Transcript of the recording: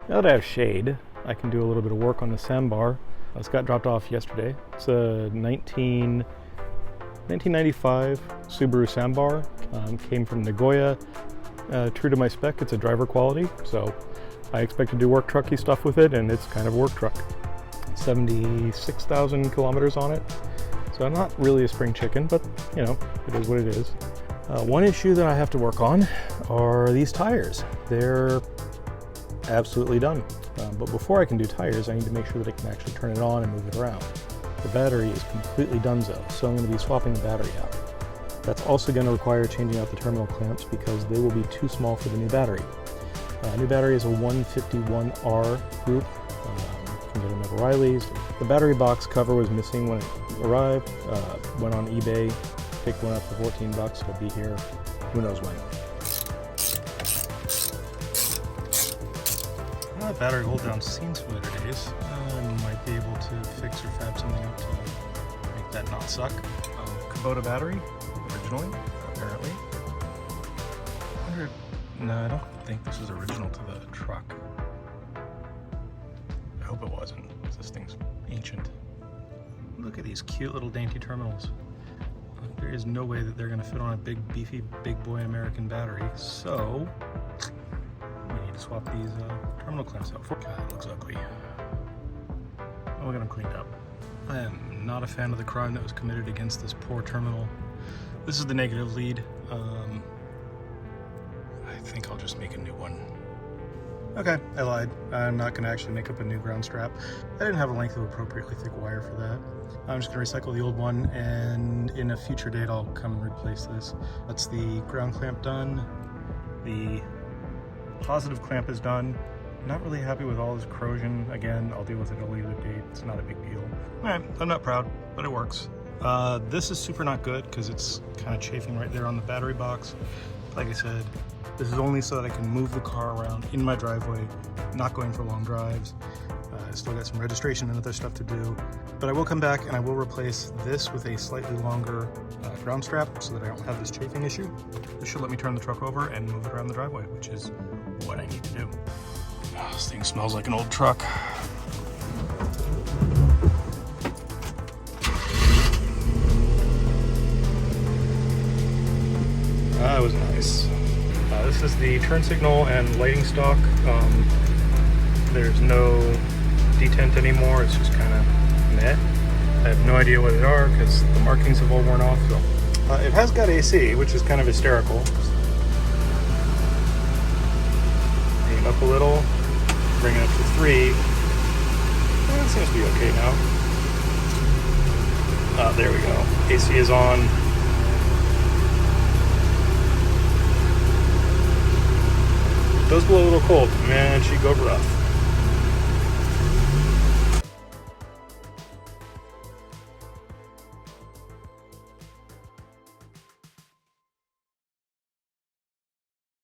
Now that I have shade, I can do a little bit of work on the Sambar. This got dropped off yesterday. It's a 1995 Subaru Sambar. Came from Nagoya. True to my spec, it's a driver quality, so I expect to do work trucky stuff with it, and it's kind of a work truck. 76,000 kilometers on it, so I'm not really a spring chicken, but you know, it is what it is. One issue that I have to work on are these tires. They're absolutely done. But before I can do tires, I need to make sure that I can actually turn it on and move it around. The battery is completely donezo, so I'm going to be swapping the battery out. That's also going to require changing out the terminal clamps because they will be too small for the new battery. New battery is a 151R group. You can get them at O'Reilly's. The battery box cover was missing when it arrived. Went on eBay, picked one up for 14 bucks. It'll be here who knows when. That battery hold down seen some better days. I might be able to fix or fab something up to make that not suck. Kubota battery, originally, apparently. No, I don't think this is original to the truck. I hope it wasn't, because this thing's ancient. Look at these cute little dainty terminals. There is no way that they're going to fit on a big, beefy, big boy American battery, so we need to swap these terminal clamps out for. God, it looks ugly. I'll get them cleaned up. I am not a fan of the crime that was committed against this poor terminal. This is the negative lead. I think I'll just make a new one. Okay, I lied. I'm not going to actually make up a new ground strap. I didn't have a length of appropriately thick wire for that. I'm just going to recycle the old one, and in a future date I'll come and replace this. That's the ground clamp done. The positive clamp is done. Not really happy with all this corrosion. Again, I'll deal with it at a later date. It's not a big deal. Alright, I'm not proud, but it works. This is super not good because it's kind of chafing right there on the battery box. Like I said, this is only so that I can move the car around in my driveway, not going for long drives. I still got some registration and other stuff to do, but I will come back and I will replace this with a slightly longer ground strap so that I don't have this chafing issue. This should let me turn the truck over and move it around the driveway, which is what I need to do. Oh, this thing smells like an old truck. That was nice. This is the turn signal and lighting stock. There's no detent anymore. It's just kind of meh. I have no idea what they are because the markings have all worn off. So it has got AC, which is kind of hysterical. Aim up a little, bring it up to 3. It seems to be okay now. There we go. AC is on. It does blow a little cold. Man, she go rough.